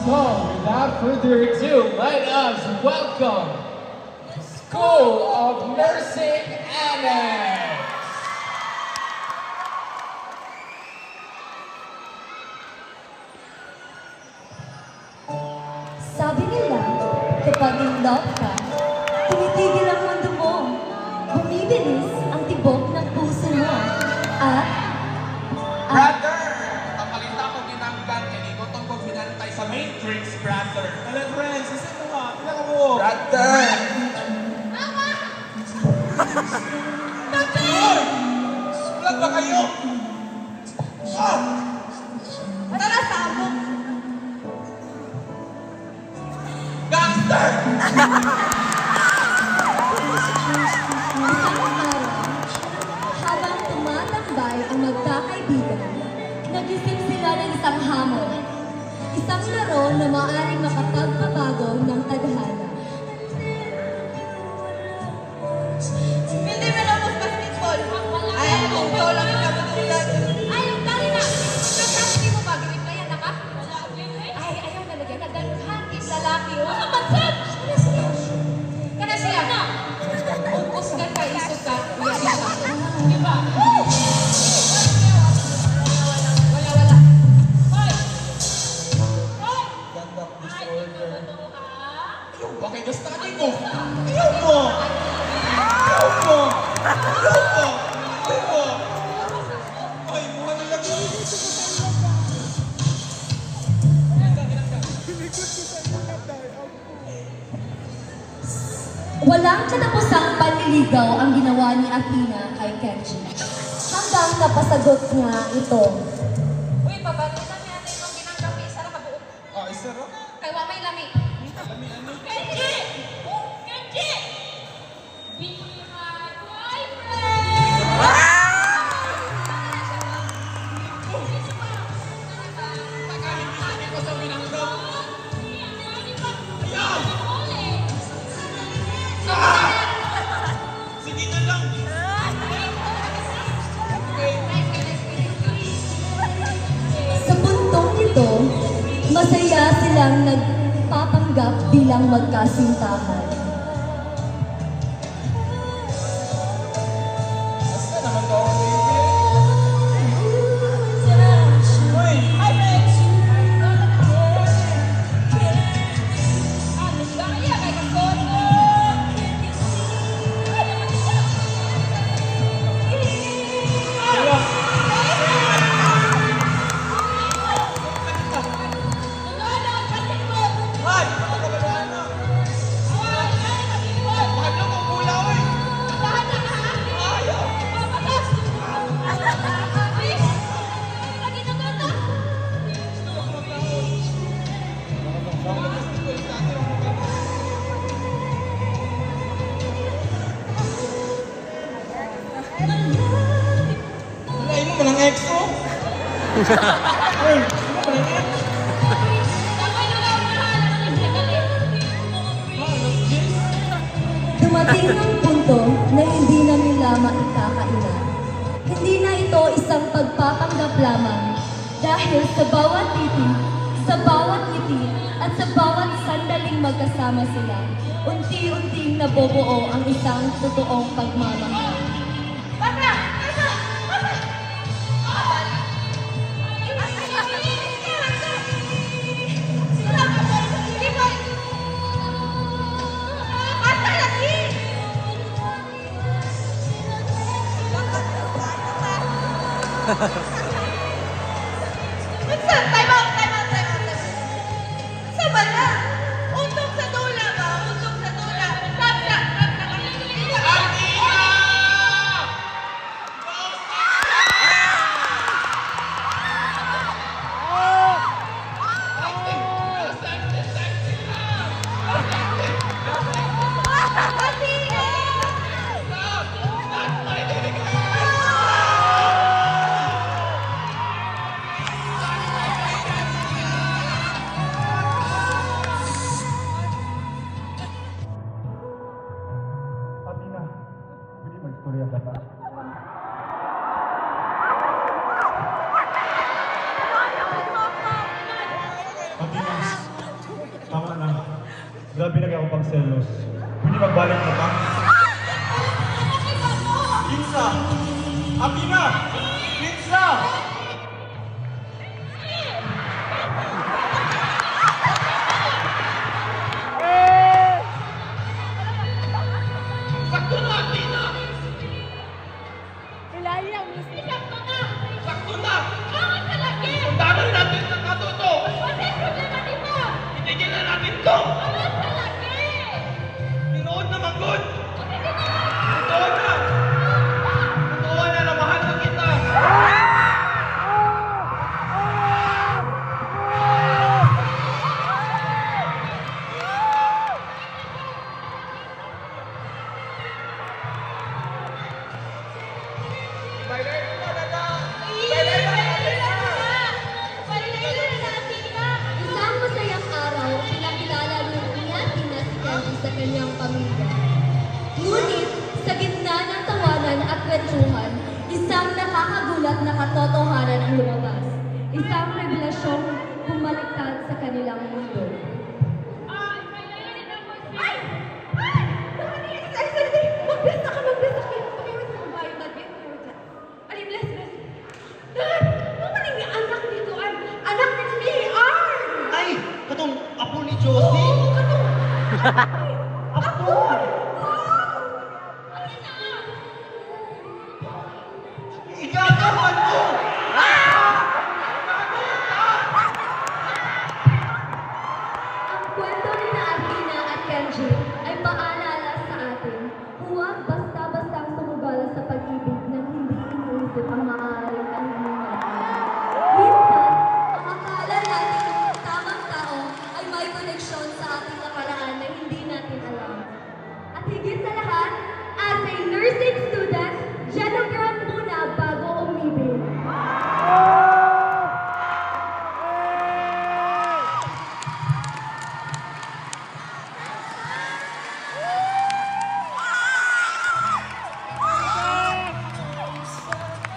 So, without further ado, let us welcome School of Nursing Annex! Sabi nila, kapag in love ka, tumitigil ang mundo mo. Bumibilis ang tibok ng puso mo. At Brother! Kapalita ko binanggan, hindi ko itong binantay sa Matrix, brother. Ano, friends? Isa mo nga. Pinaka mo. Brother! Brother! Vlog ba kayo? Oh! tara sabog! Gangster! Isang araw, habang tumatambay ang magkakaibigan, nagising sila ng isang hamon. Isang laro na maaaring makapagpabago ng tadhana. Hindi mo lang mag-basketball. Ay, kung ikaw lang ang kabatulan. Ay, dali na! Nagsasabi mo ba? Ginip-layan na ka? Ay, ayaw na lagyan. Nagdalhan kis lalaki. Mga pansin! Kana siya na! Upos ka ka, isog ka. Uya siya. Diba? Wala. Hoy! Hoy! Ay, dito na to, ah! Ayaw ba kayo study ko? Ayaw mo! Ayaw mo! Ayaw mo! Ayaw mo! Ay, mukha na lang yun. Walang katapusang panliligaw ang ginawa ni Athena kay Kenji. Hanggang napasagot niya ito. Uy, babalik na niya na yung ginagawa. Isa lang kabuo. Ah, isa ro? Kay wa may lami. Lami ano? Kenji! Oh, Kenji! Be my boyfriend! Hindi ko sa binanggaw. Ayaw! Sige na lang. Sa puntong ito, masaya silang nagpapanggap bilang magkasintahan. Basta naman to ako, baby. Uy! Hi, friends! Ano ba kaya? Kay kasoto! Ay! Pagkabalaan na. Mahal mo pula, uy! Ayaw! Wala mo manang exo? Uy! Ano manang exo? Dumating ang punto na hindi na nila maikakailan. Hindi na ito isang pagpapanggap lamang dahil sa bawat titig, sa bawat ngiti, at sa bawat sandaling magkasama sila, unti-unting nabubuo ang isang totoong pagmamahal. Time out. Sa bala. Untog sa dula ba? Untog sa dula. Stop. Artina! binagyan ko pang selos. Pwede magbalik mo pa? Pinsa! Abina! Pinsa! Sakto na, Abina! Sikat mo na! Sakto na! Bakit ka lagi? Puntahan natin sa katuto! Ano yung problema dito? Itigil na natin to! Bakit ka lagi? Tinood na magod! Totoo na! Totoo na, mahal na kita! Isang masayang araw, pinakilala ni Athena si Candy sa kanyang pamilya. Ngunit, sa gitna ng tawanan at kwentuhan, isang nakakagulat na katotohanan ang lumabas. Isang revelasyong bumaliktad sa kanilang mundo. Ay! Ay! Sandali! Mag-bless na ka! Mag-bless na ka! Pakiwit sa kabayo natin. Ay, bless! Dad! Mamaling nga anak nito ay anak ni J.R. Ay! Katong apo ni Josie! Oo, katong... Apo! Igagawan mo! Ang kwento ni Athena at Kenji ay paalala sa atin, huwag basta-bastang sumugal sa pag-ibig nang hindi iniisip ang maaaring alinin natin. Minsan, ang akala natin yung tamang tao ay may koneksyon sa ating nakaraan na hindi natin alam. At higit sa lahat, as a nursing student,